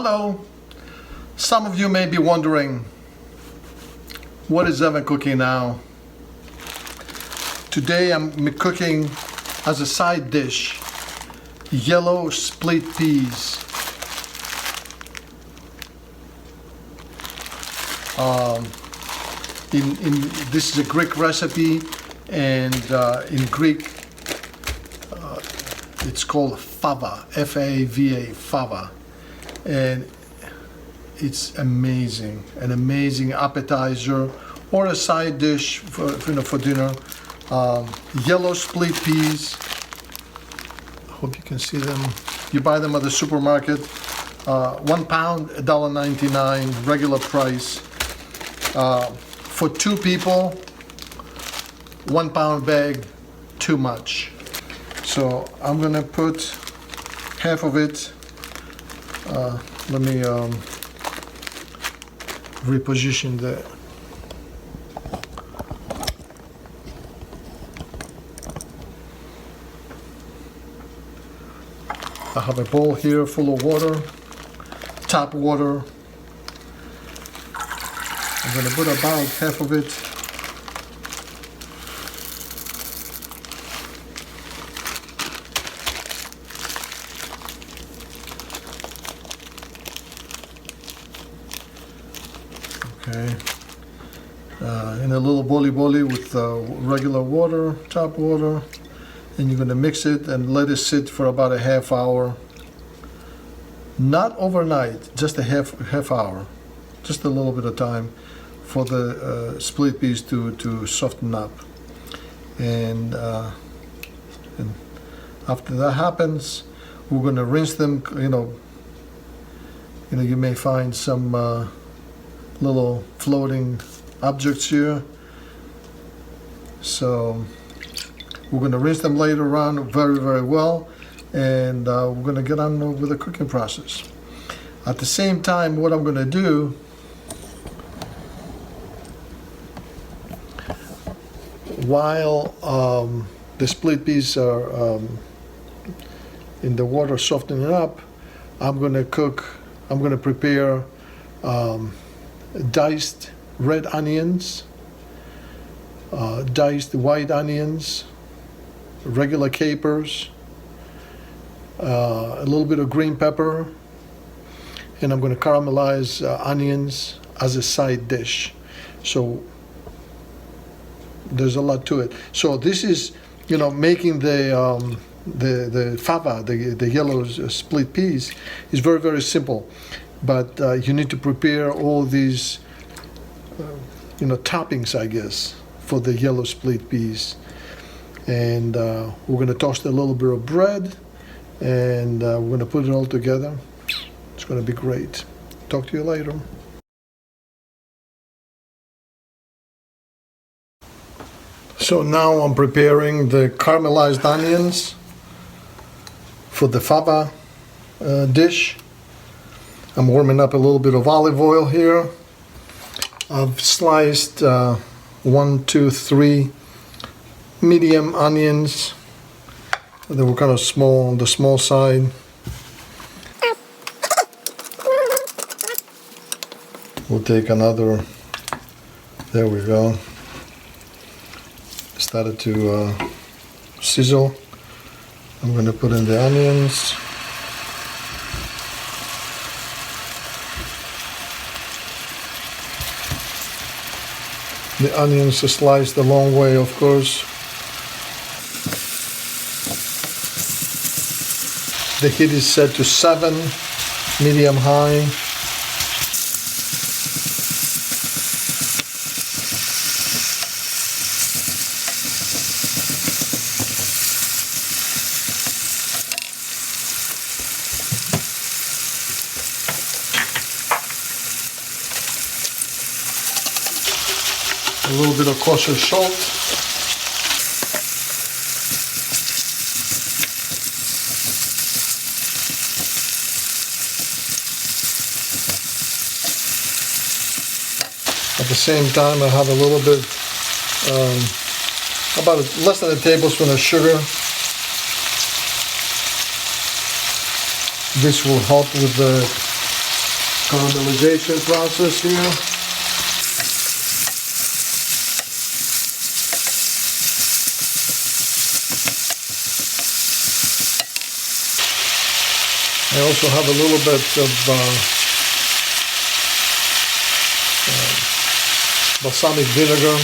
Hello! Some of you may be wondering, what is Evan cooking now? Today I'm cooking as a side dish, yellow split peas. This is a Greek recipe, and in Greek it's called Fava, F-A-V-A, Fava, and it's amazing, an amazing appetizer or a side dish for dinner. Yellow split peas. I hope you can see them. You buy them at the supermarket. 1 pound, $1.99, regular price. For 2 people, 1 pound bag, too much. So I'm gonna put half of it. Let me reposition that. I have a bowl here full of water, tap water. I'm going to put about half of it. Okay. In a little bowl with regular water, tap water. And you're going to mix it and let it sit for about a half hour. Not overnight, just a half hour. Just a little bit of time for the split peas to soften up. And after that happens, we're going to rinse them. You may find some little floating objects here. So we're going to rinse them later on very, very well, and we're going to get on with the cooking process. At the same time, what I'm going to do, while the split peas are in the water softening up, I'm going to prepare diced red onions, diced white onions, regular capers, a little bit of green pepper, and I'm going to caramelize onions as a side dish. So there's a lot to it. So this is, making the fava, the yellow split peas, is very, very simple. But you need to prepare all these, toppings, I guess, for the yellow split peas. And we're going to toast a little bit of bread, and we're going to put it all together. It's going to be great. Talk to you later. So now I'm preparing the caramelized onions for the fava dish. I'm warming up a little bit of olive oil here. I've sliced 1, 2, 3 medium onions. They were kind of small, on the small side. We'll take another. There we go. Started to sizzle. I'm going to put in the onions. The onions are sliced the long way, of course. The heat is set to 7, medium high. A little bit of kosher salt. At the same time, I have a little bit, about less than a tablespoon of sugar. This will help with the caramelization process here. I also have a little bit of balsamic vinegar.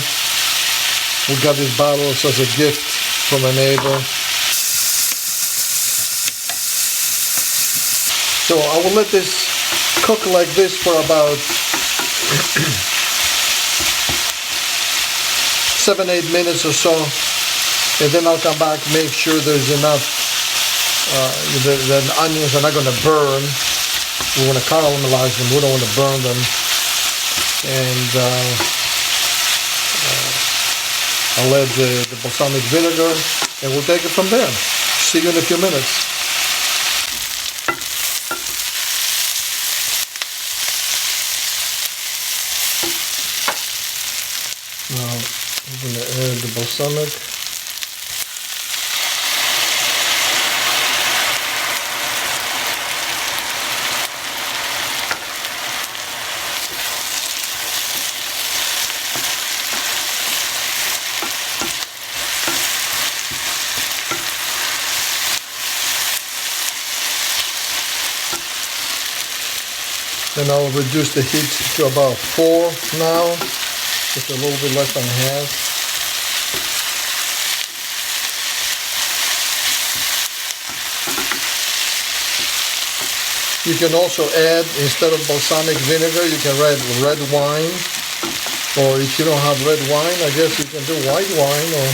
We got these bottles as a gift from a neighbor. So I will let this cook like this for about 7-8 minutes or so, and then I'll come back, make sure there's enough. The onions are not going to burn. We want to caramelize them. We don't want to burn them. And I'll add the balsamic vinegar, and we'll take it from there. See you in a few minutes. Now I'm going to add the balsamic. Then I'll reduce the heat to about 4 now, just a little bit less than half. You can also add, instead of balsamic vinegar, you can add red wine. Or if you don't have red wine, I guess you can do white wine or...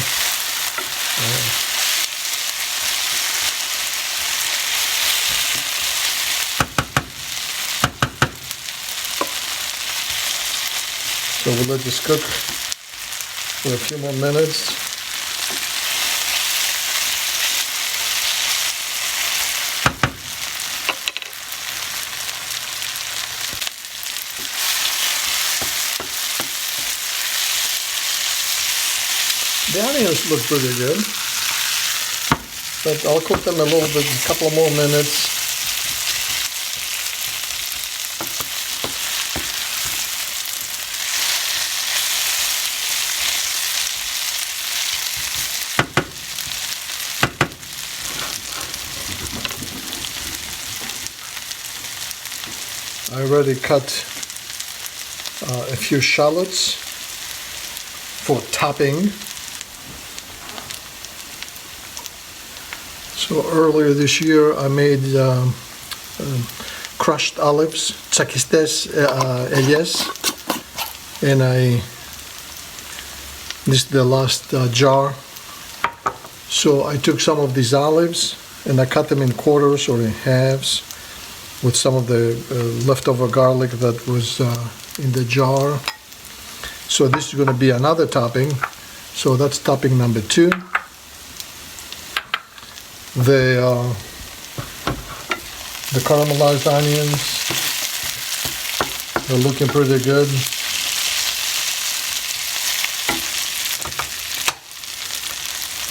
So we'll let this cook for a few more minutes. The onions look pretty good, but I'll cook them a little bit, a couple more minutes. I already cut a few shallots for topping. So earlier this year I made crushed olives, tsakistes ellies, and this is the last jar. So I took some of these olives and I cut them in quarters or in halves, with some of the leftover garlic that was in the jar. So this is going to be another topping. So that's topping number 2. The caramelized onions are looking pretty good.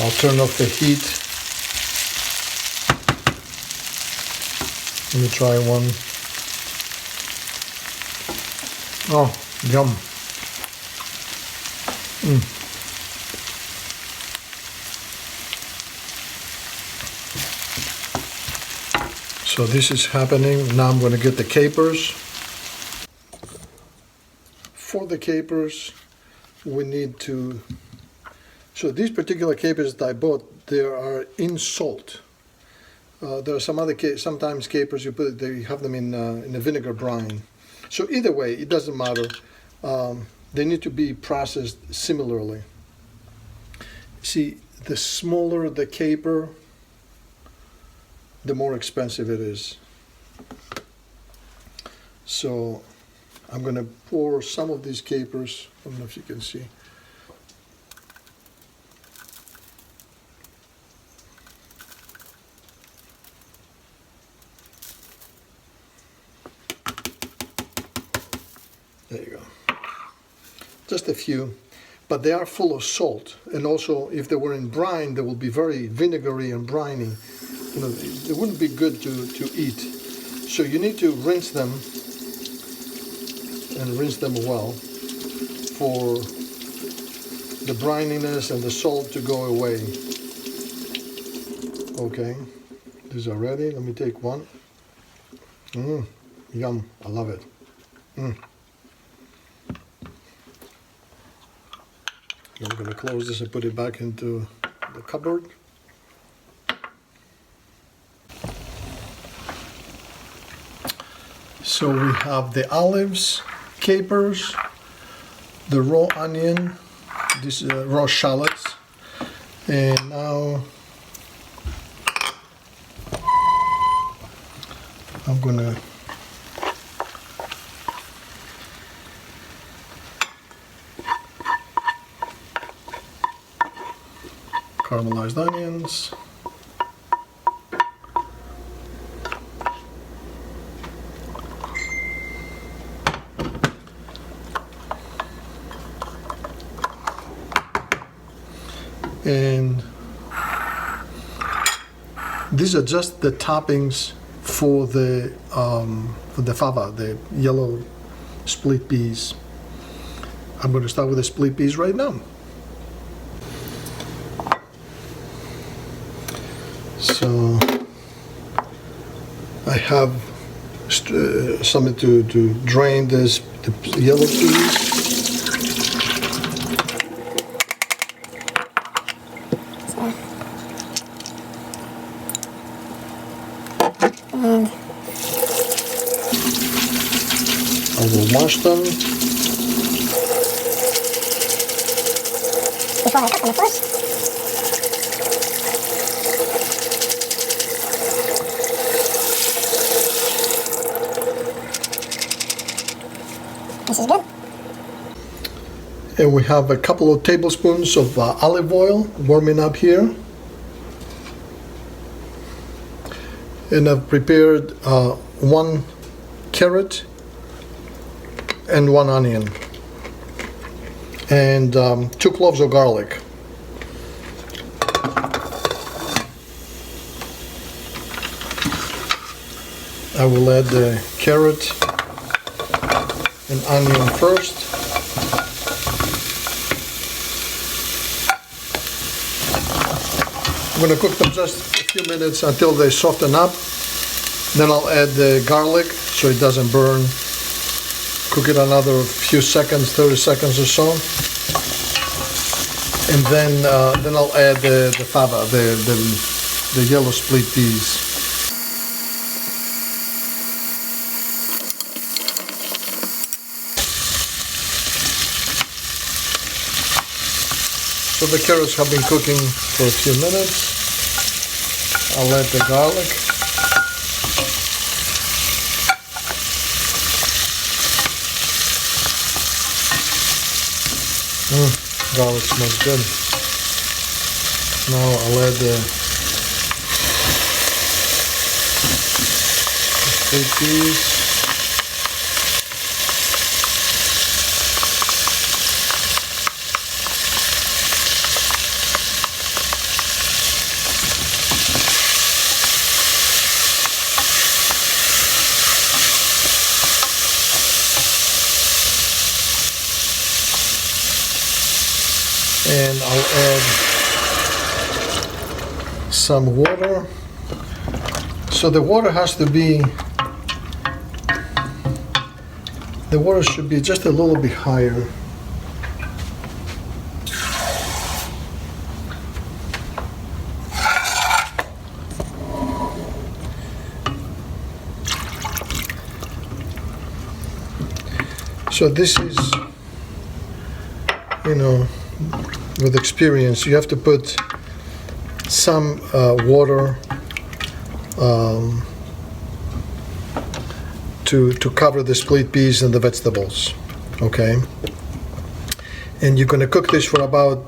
I'll turn off the heat. Let me try one. Oh, yum. So this is happening. Now I'm going to get the capers. For the capers, we need to... So these particular capers that I bought, they are in salt. There are some other sometimes capers they have them in a vinegar brine. So either way, it doesn't matter. They need to be processed similarly. See, the smaller the caper, the more expensive it is. So I'm going to pour some of these capers. I don't know if you can see. There you go. Just a few, but they are full of salt, and also if they were in brine, they will be very vinegary and briny. You know, they wouldn't be good to eat. So you need to rinse them and rinse them well for the brininess and the salt to go away. Okay, these are ready. Let me take one. Yum, I love it. I'm going to close this and put it back into the cupboard. So we have the olives, capers, the raw onion, these raw shallots, and now I'm gonna caramelized onions. And these are just the toppings for the fava, the yellow split peas. I'm going to start with the split peas right now. So I have something to drain the yellow peas. I will wash them. Before I cut them, of course. This is good. And we have a couple of tablespoons of olive oil warming up here. And I've prepared one carrot and one onion and 2 cloves of garlic. I will add the carrot and onion first. I'm going to cook them just a few minutes until they soften up. Then I'll add the garlic so it doesn't burn. Cook it another few seconds, 30 seconds or so. And then I'll add the fava, the yellow split peas. So the carrots have been cooking for a few minutes. I'll add the garlic. Garlic smells good. Now I'll add the split peas. And I'll add some water. So the water has to be, the water should be just a little bit higher. So this is, you know, with experience, you have to put some water to cover the split peas and the vegetables, okay? And you're going to cook this for about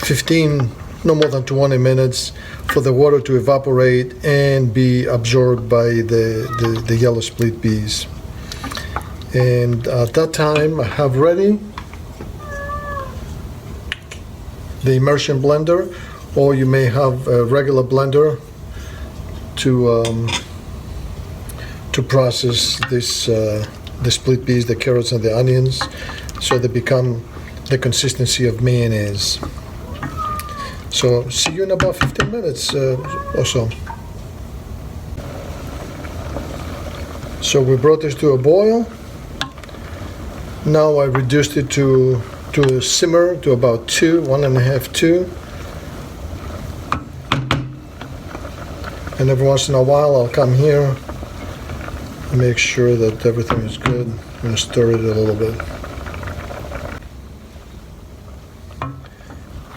15, no more than 20 minutes for the water to evaporate and be absorbed by the yellow split peas. And at that time, I have ready the immersion blender, or you may have a regular blender to process this the split peas, the carrots, and the onions, so they become the consistency of mayonnaise. So see you in about 15 minutes or so. So we brought this to a boil. Now I reduced it to a simmer to about 1.5, 2. And every once in a while I'll come here and make sure that everything is good. I'm going to stir it a little bit.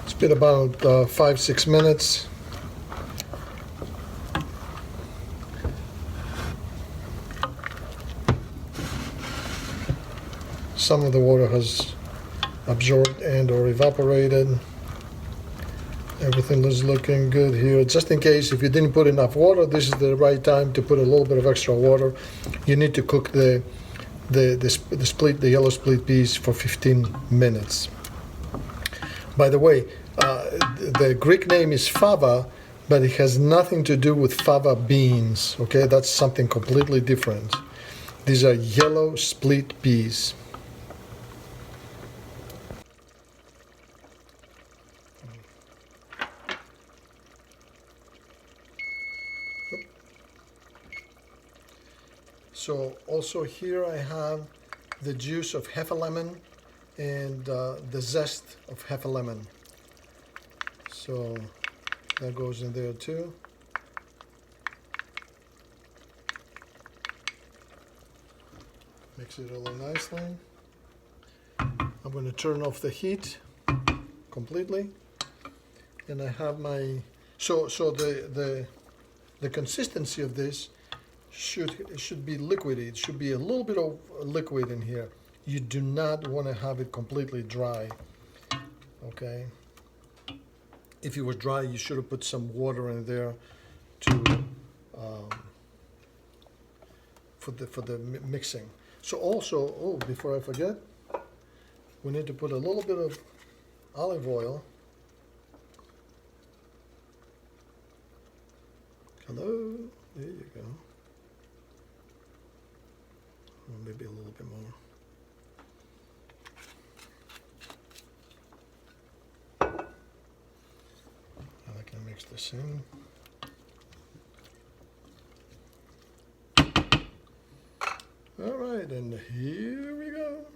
It's been about 5-6 minutes. Some of the water has absorbed and or evaporated. Everything is looking good here. Just in case if you didn't put enough water, this is the right time to put a little bit of extra water. You need to cook the yellow split peas for 15 minutes. By the way, the Greek name is Fava, but it has nothing to do with fava beans. Okay, that's something completely different. These are yellow split peas. So also here I have the juice of half a lemon and the zest of half a lemon. So that goes in there too. Mix it all nicely. I'm going to turn off the heat completely, and I have my the consistency of this should be liquidy. It should be a little bit of liquid in here. You do not want to have it completely dry. Okay. If it was dry, you should have put some water in there to for the mixing. So also, before I forget, we need to put a little bit of olive oil. Hello, there you go. Or maybe a little bit more. I can mix this in. All right, and here we go.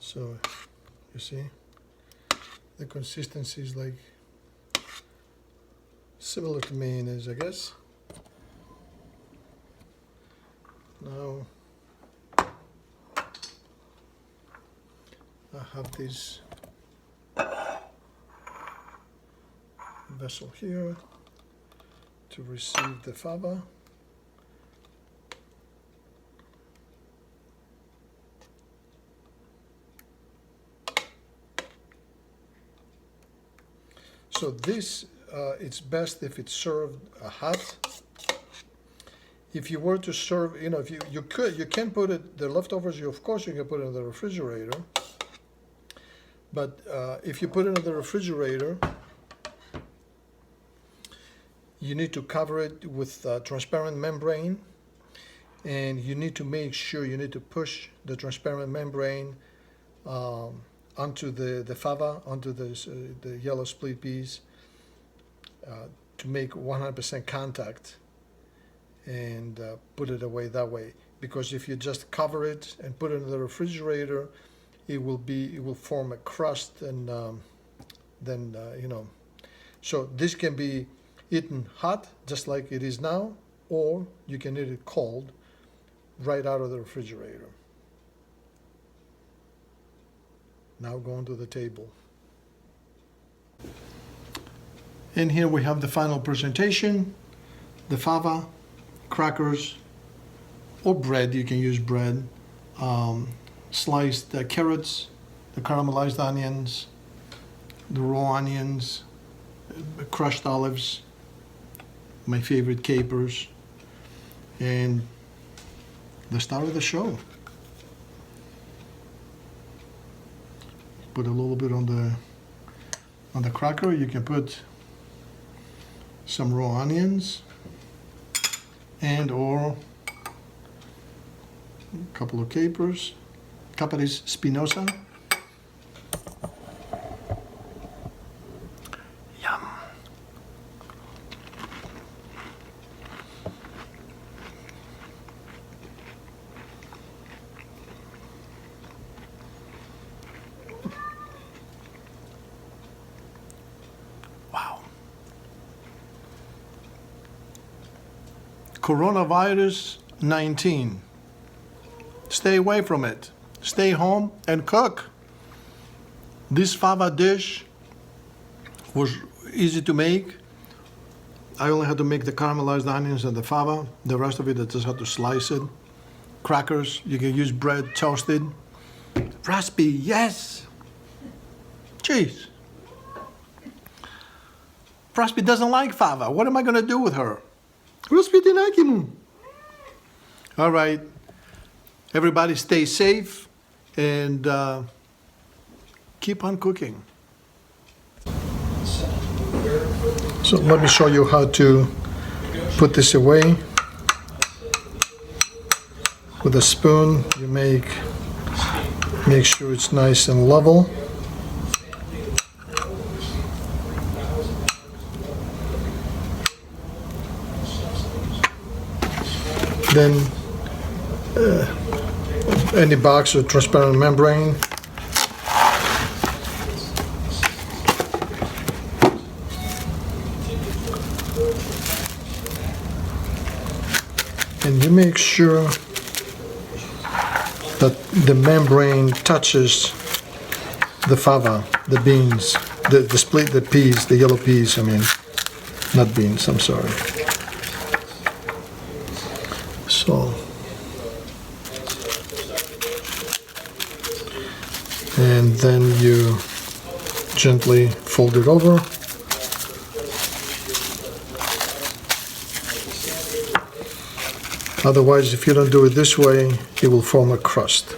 So, you see, the consistency is like similar to mayonnaise, I guess. Now, I have this vessel here to receive the fava. So this, it's best if it's served hot. If you were to serve, if you can put it, the leftovers, of course you can put it in the refrigerator. But if you put it in the refrigerator, you need to cover it with transparent membrane, and you need to make sure, you need to push the transparent membrane onto the fava, onto the yellow split peas, to make 100% contact, and put it away that way. Because if you just cover it and put it in the refrigerator, it will form a crust, and then So this can be eaten hot, just like it is now, or you can eat it cold, right out of the refrigerator. Now going to the table. And here we have the final presentation. The fava, crackers, or bread, you can use bread, sliced carrots, the caramelized onions, the raw onions, crushed olives, my favorite capers, and the star of the show. Put a little bit on the cracker. You can put some raw onions and or a couple of capers, Caperis spinosa. Yum. Wow. Coronavirus 19. Stay away from it. Stay home and cook. This fava dish was easy to make. I only had to make the caramelized onions and the fava. The rest of it, I just had to slice it. Crackers, you can use bread toasted. Raspy, yes. Jeez. Raspy doesn't like fava. What am I gonna do with her? Raspy tinakimu. All right. Everybody stay safe and keep on cooking. So let me show you how to put this away. With a spoon, you make sure it's nice and level. Then any box or transparent membrane. And you make sure that the membrane touches the fava, the beans, the peas, the yellow peas, I mean, not beans, I'm sorry. So, and then you gently fold it over. Otherwise, if you don't do it this way, it will form a crust.